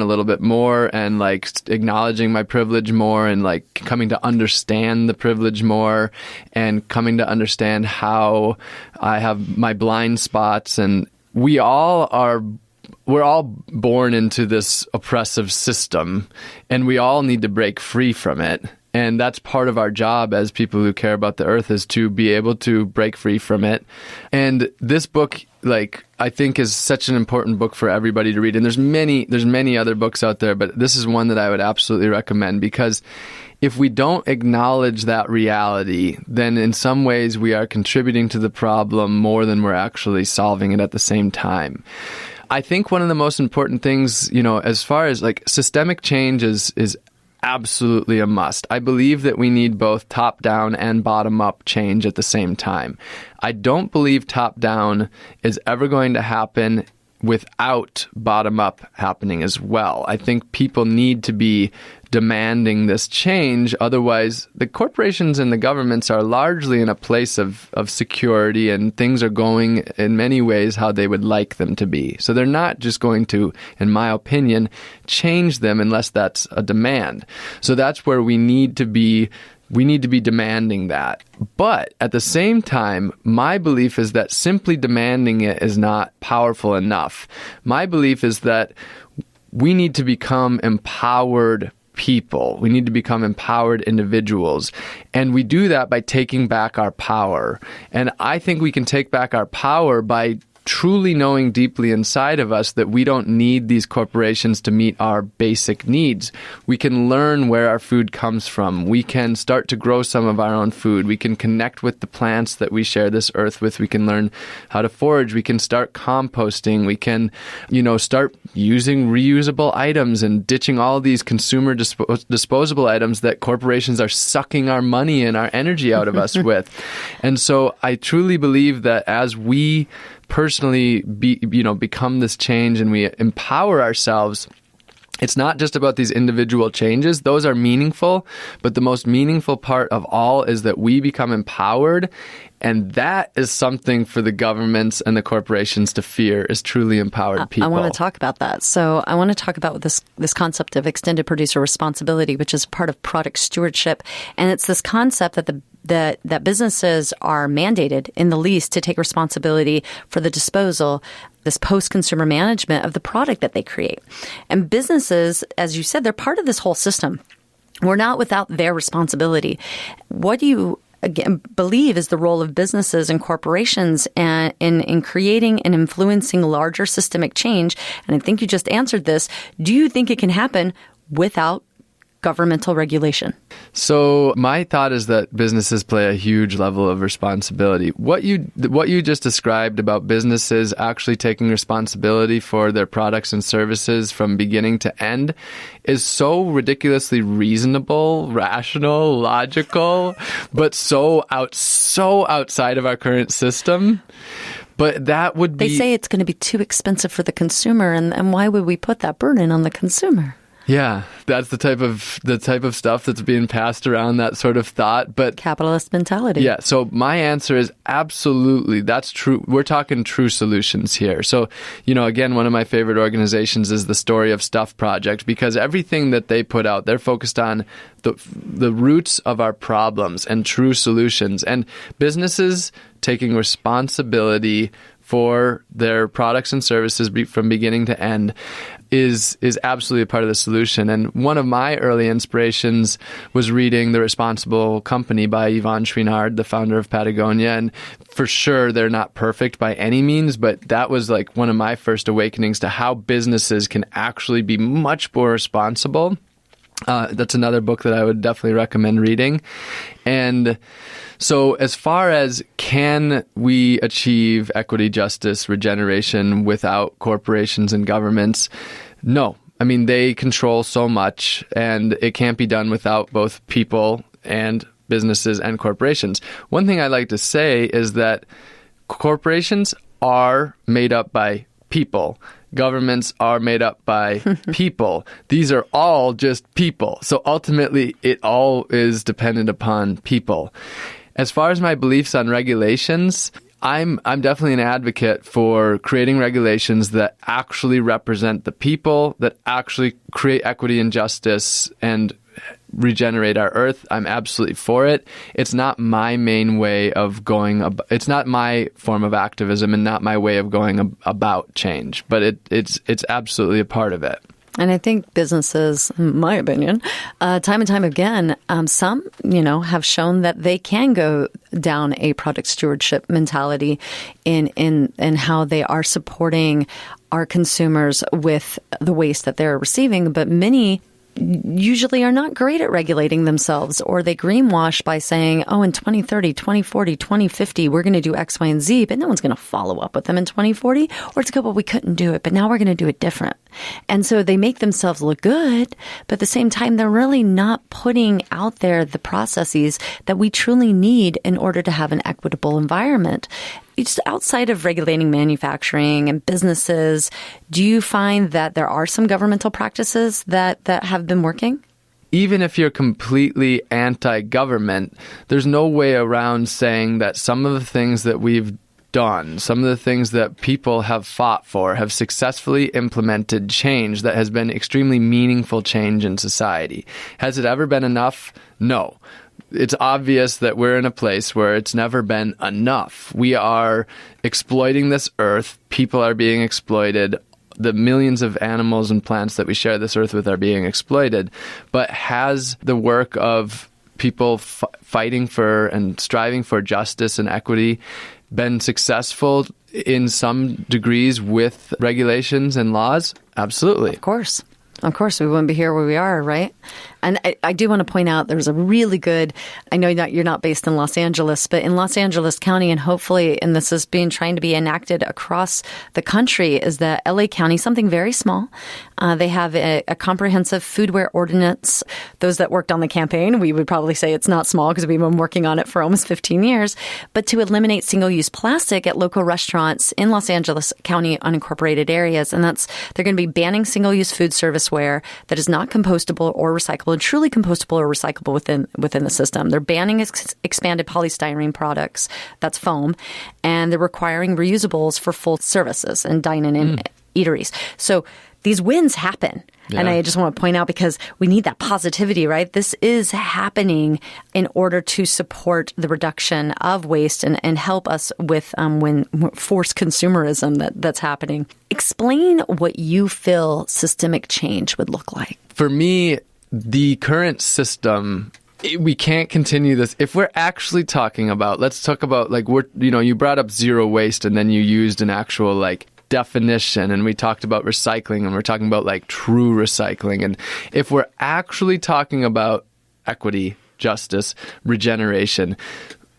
and like acknowledging my privilege more and like coming to understand the privilege more and coming to understand how I have my blind spots. And we're all born into this oppressive system, and we all need to break free from it. And that's part of our job as people who care about the earth, is to be able to break free from it. And this book, I think is such an important book for everybody to read. And there's many other books out there, but this is one that I would absolutely recommend, because if we don't acknowledge that reality, then in some ways we are contributing to the problem more than we're actually solving it at the same time. I think one of the most important things, as far as systemic change is absolutely a must. I believe that we need both top-down and bottom-up change at the same time. I don't believe top-down is ever going to happen without bottom-up happening as well. I think people need to be demanding this change. Otherwise, the corporations and the governments are largely in a place of security, and things are going in many ways how they would like them to be. So they're not just going to, in my opinion, change them unless that's a demand. So that's where we need to be demanding that. But at the same time, my belief is that simply demanding it is not powerful enough. My belief is that we need to become empowered people. We need to become empowered individuals. And we do that by taking back our power. And I think we can take back our power by truly knowing deeply inside of us that we don't need these corporations to meet our basic needs. We can learn where our food comes from. We can start to grow some of our own food. We can connect with the plants that we share this earth with. We can learn how to forage. We can start composting. We can, start using reusable items and ditching all these consumer disposable items that corporations are sucking our money and our energy out of us with. And so I truly believe that as we personally become this change and we empower ourselves, it's not just about these individual changes. Those are meaningful, but the most meaningful part of all is that we become empowered. And that is something for the governments and the corporations to fear, is truly empowered people. I want to talk about that. So I want to talk about this concept of extended producer responsibility, which is part of product stewardship. And it's this concept that businesses are mandated in the least to take responsibility for the disposal, this post-consumer management of the product that they create. And businesses, as you said, they're part of this whole system. We're not without their responsibility. What do you believe is the role of businesses and corporations in creating and influencing larger systemic change? And I think you just answered this. Do you think it can happen without governmental regulation? So my thought is that businesses play a huge level of responsibility. What you just described about businesses actually taking responsibility for their products and services from beginning to end is so ridiculously reasonable, rational, logical, but so outside of our current system. But that would be... They say it's going to be too expensive for the consumer, and why would we put that burden on the consumer? Yeah, that's the type of stuff that's being passed around, that sort of thought. But capitalist mentality. Yeah, so my answer is absolutely, that's true. We're talking true solutions here. So, again, one of my favorite organizations is the Story of Stuff Project, because everything that they put out, they're focused on the roots of our problems and true solutions. And businesses taking responsibility for their products and services from beginning to end is absolutely a part of the solution. And one of my early inspirations was reading The Responsible Company by Yvon Chouinard, the founder of Patagonia. And for sure, they're not perfect by any means, but that was like one of my first awakenings to how businesses can actually be much more responsible. That's another book that I would definitely recommend reading. And so as far as can we achieve equity, justice, regeneration without corporations and governments? No. I mean, they control so much, and it can't be done without both people and businesses and corporations. One thing I like to say is that corporations are made up by people. Governments are made up by people. These are all just people. So ultimately, it all is dependent upon people. As far as my beliefs on regulations, I'm definitely an advocate for creating regulations that actually represent the people, that actually create equity and justice and regenerate our earth. I'm absolutely for it. It's not my main way of going. It's not my form of activism and not my way of going about change. But it's absolutely a part of it. And I think businesses, in my opinion, time and time again, some, have shown that they can go down a product stewardship mentality in how they are supporting our consumers with the waste that they're receiving. But many usually are not great at regulating themselves, or they greenwash by saying, in 2030, 2040, 2050, we're going to do X, Y, and Z, but no one's going to follow up with them in 2040. Or it's good, we couldn't do it, but now we're going to do it different. And so they make themselves look good, but at the same time, they're really not putting out there the processes that we truly need in order to have an equitable environment. It's outside of regulating manufacturing and businesses. Do you find that there are some governmental practices that have been working? even if you're completely anti-government, there's no way around saying that some of the things that we've done, some of the things that people have fought for, have successfully implemented change that has been extremely meaningful change in society. Has it ever been enough? No. It's obvious that we're in a place where it's never been enough. We are exploiting this earth. People are being exploited. The millions of animals and plants that we share this earth with are being exploited. But has the work of people fighting for and striving for justice and equity been successful in some degrees with regulations and laws? Absolutely. Of course. Of course, we wouldn't be here where we are, right? And I do want to point out there's a really good, I know that you're not based in Los Angeles, but in Los Angeles County, and hopefully, and this is trying to be enacted across the country, is that LA County, something very small. They have a comprehensive foodware ordinance. Those that worked on the campaign, we would probably say it's not small because we've been working on it for almost 15 years, but to eliminate single-use plastic at local restaurants in Los Angeles County unincorporated areas. And they're going to be banning single-use food serviceware that is not compostable or recyclable, and truly compostable or recyclable within the system. They're banning expanded polystyrene products, that's foam, and they're requiring reusables for full services and dine-in eateries. So these wins happen. Yeah. And I just want to point out, because we need that positivity, right? This is happening in order to support the reduction of waste and help us with forced consumerism that's happening. Explain what you feel systemic change would look like. For me, the current system, we can't continue this. If we're actually talking about, let's talk about, like, you brought up zero waste, and then you used an actual, like, definition, and we talked about recycling, and we're talking about, like, true recycling. And if we're actually talking about equity, justice, regeneration,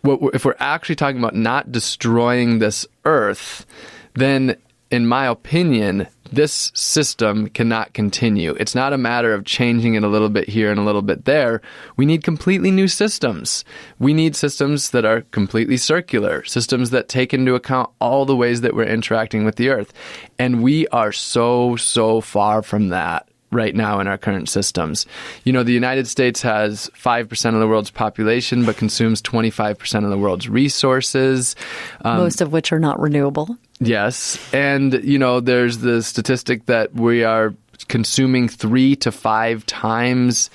if we're actually talking about not destroying this earth, then, in my opinion, this system cannot continue. It's not a matter of changing it a little bit here and a little bit there. We need completely new systems. We need systems that are completely circular, systems that take into account all the ways that we're interacting with the earth. And we are so far from that right now in our current systems. The United States has 5% of the world's population, but consumes 25% of the world's resources. Most of which are not renewable. Yes. And, there's the statistic that we are consuming 3 to 5 times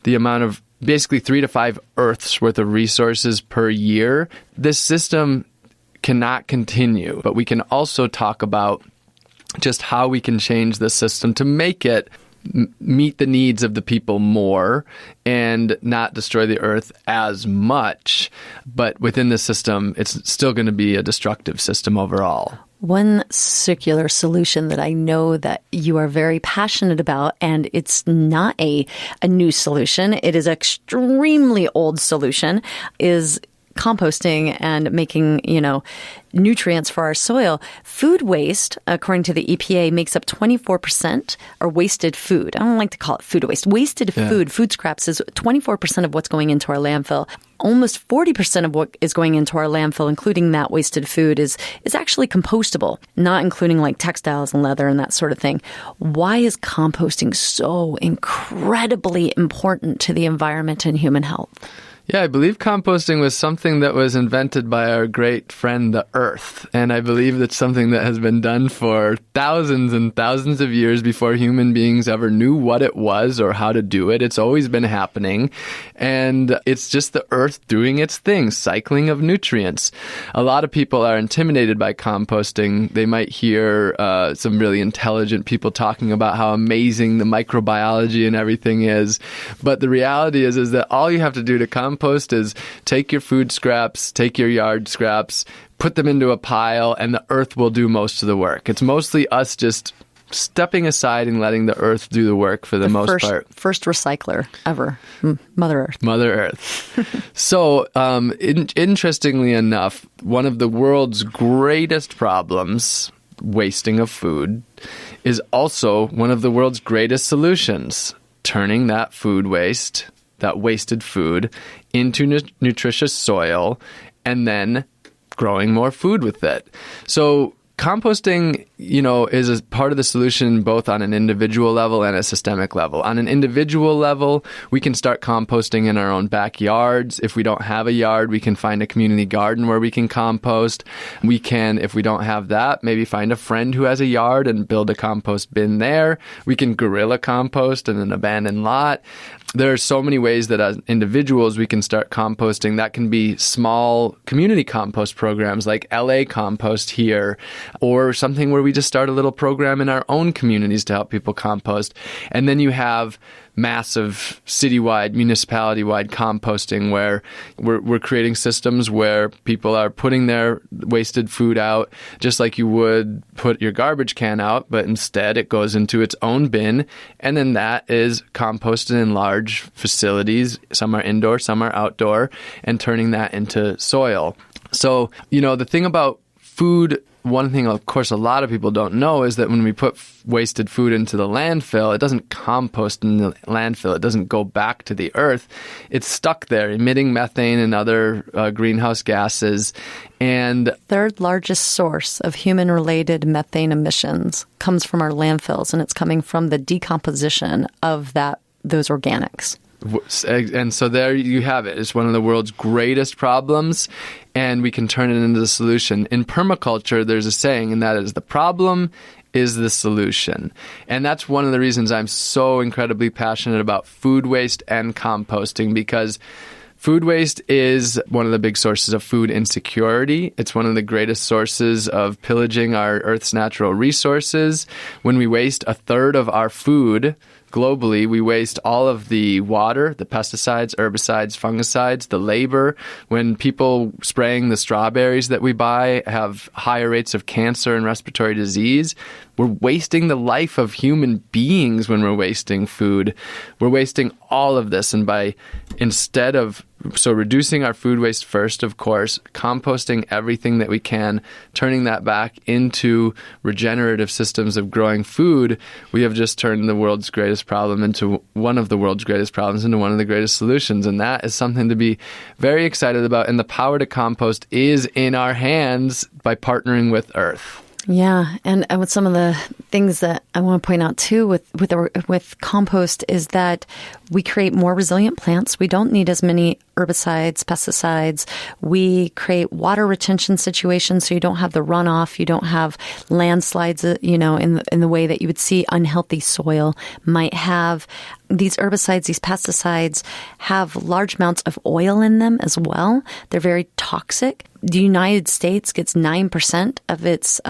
the amount of, basically 3 to 5 Earths worth of resources per year. This system cannot continue, but we can also talk about just how we can change the system to make it meet the needs of the people more and not destroy the earth as much. But within the system, it's still going to be a destructive system overall. One circular solution that I know that you are very passionate about, and it's not a new solution, it is an extremely old solution, is composting and making, nutrients for our soil. Food waste, according to the EPA, makes up 24% are wasted food. I don't like to call it food waste. Wasted food scraps is 24% of what's going into our landfill. Almost 40% of what is going into our landfill, including that wasted food, is actually compostable, not including like textiles and leather and that sort of thing. Why is composting so incredibly important to the environment and human health? Yeah, I believe composting was something that was invented by our great friend, the Earth. And I believe that's something that has been done for thousands and thousands of years before human beings ever knew what it was or how to do it. It's always been happening. And it's just the Earth doing its thing, cycling of nutrients. A lot of people are intimidated by composting. They might hear some really intelligent people talking about how amazing the microbiology and everything is. But the reality is that all you have to do to compost is take your food scraps, take your yard scraps, put them into a pile, and the earth will do most of the work. It's mostly us just stepping aside and letting the earth do the work for the most part. First recycler ever, Mother Earth. Mother Earth. So, interestingly enough, one of the world's greatest problems, wasting of food, is also one of the world's greatest solutions, turning that food waste, that wasted food, into nutritious soil, and then growing more food with it. So composting, is a part of the solution both on an individual level and a systemic level. On an individual level, we can start composting in our own backyards. If we don't have a yard, we can find a community garden where we can compost. We can, if we don't have that, maybe find a friend who has a yard and build a compost bin there. We can guerrilla compost in an abandoned lot. There are so many ways that as individuals we can start composting. That can be small community compost programs like LA Compost here, or something where we just start a little program in our own communities to help people compost. And then you have massive citywide, municipality-wide composting where we're creating systems where people are putting their wasted food out just like you would put your garbage can out, but instead it goes into its own bin, and then that is composted in large facilities. Some are indoor, some are outdoor, and turning that into soil. So, the thing about food, one thing, of course, a lot of people don't know is that when we put wasted food into the landfill, it doesn't compost in the landfill. It doesn't go back to the earth. It's stuck there, emitting methane and other greenhouse gases. And third largest source of human-related methane emissions comes from our landfills, and it's coming from the decomposition of those organics. And so there you have it. It's one of the world's greatest problems, and we can turn it into the solution. In permaculture, there's a saying, and that is, the problem is the solution. And that's one of the reasons I'm so incredibly passionate about food waste and composting, because food waste is one of the big sources of food insecurity. It's one of the greatest sources of pillaging our Earth's natural resources. When we waste a third of our food globally, we waste all of the water, the pesticides, herbicides, fungicides, the labor. When people spraying the strawberries that we buy have higher rates of cancer and respiratory disease, we're wasting the life of human beings when we're wasting food. We're wasting all of this. And so reducing our food waste first, of course, composting everything that we can, turning that back into regenerative systems of growing food, we have just turned the world's greatest problem into one of the world's greatest problems into one of the greatest solutions. And that is something to be very excited about. And the power to compost is in our hands by partnering with Earth. Yeah, and with some of the things that I want to point out too with compost is that we create more resilient plants. We don't need as many herbicides, pesticides. We create water retention situations, so you don't have the runoff. You don't have landslides, in the way that you would see unhealthy soil might have. These herbicides, these pesticides have large amounts of oil in them as well. They're very toxic. The United States gets 9% of its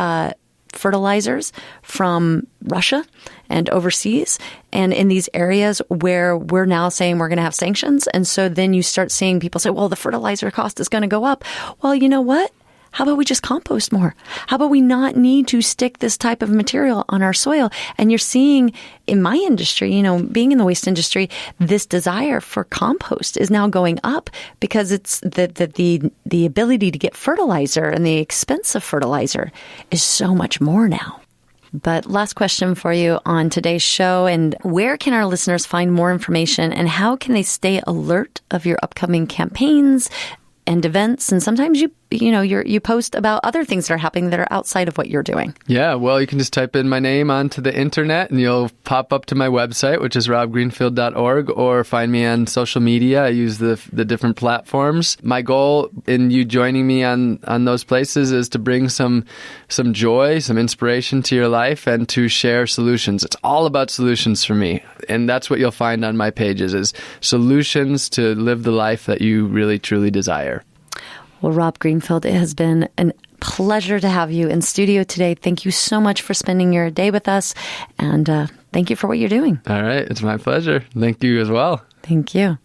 fertilizers from Russia and overseas, and in these areas where we're now saying we're going to have sanctions. And so then you start seeing people say, well, the fertilizer cost is going to go up. Well, you know what? How about we just compost more? How about we not need to stick this type of material on our soil? And you're seeing in my industry, being in the waste industry, this desire for compost is now going up because it's the ability to get fertilizer and the expense of fertilizer is so much more now. But last question for you on today's show, and where can our listeners find more information, and how can they stay alert of your upcoming campaigns and events? And sometimes you post about other things that are happening that are outside of what you're doing. Yeah, well, you can just type in my name onto the internet and you'll pop up to my website, which is robgreenfield.org, or find me on social media. I use the different platforms. My goal in you joining me on those places is to bring some joy, some inspiration to your life, and to share solutions. It's all about solutions for me. And that's what you'll find on my pages, is solutions to live the life that you really, truly desire. Well, Rob Greenfield, it has been a pleasure to have you in studio today. Thank you so much for spending your day with us, and thank you for what you're doing. All right. It's my pleasure. Thank you as well. Thank you.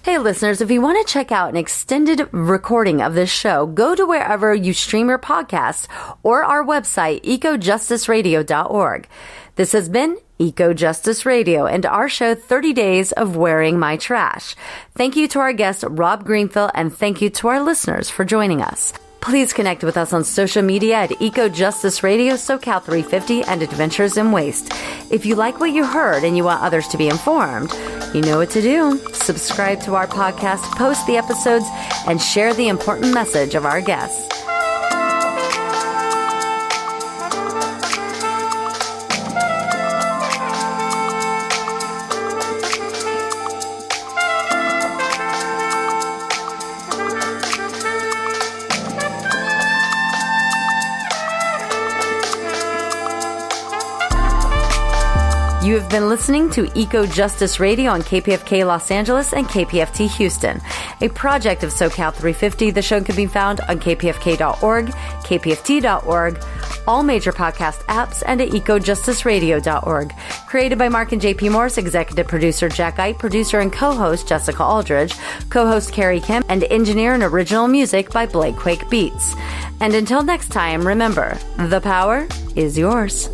Hey, listeners, if you want to check out an extended recording of this show, go to wherever you stream your podcasts or our website, EcoJusticeRadio.org. This has been EcoJustice Radio and our show 30 Days of Wearing My Trash. Thank you to our guest, Rob Greenfield, and thank you to our listeners for joining us. Please connect with us on social media at EcoJustice Radio, SoCal 350, and Adventures in Waste. If you like what you heard and you want others to be informed, you know what to do. Subscribe to our podcast, post the episodes, and share the important message of our guests. You have been listening to EcoJustice Radio on KPFK Los Angeles and KPFT Houston, a project of SoCal 350. The show can be found on kpfk.org, kpft.org, all major podcast apps, and at ecojusticeradio.org. Created by Mark and JP Morse, executive producer Jack Ite, producer and co-host Jessica Aldridge, co-host Carrie Kim, and engineer and original music by Blake Quake Beats. And until next time, remember, the power is yours.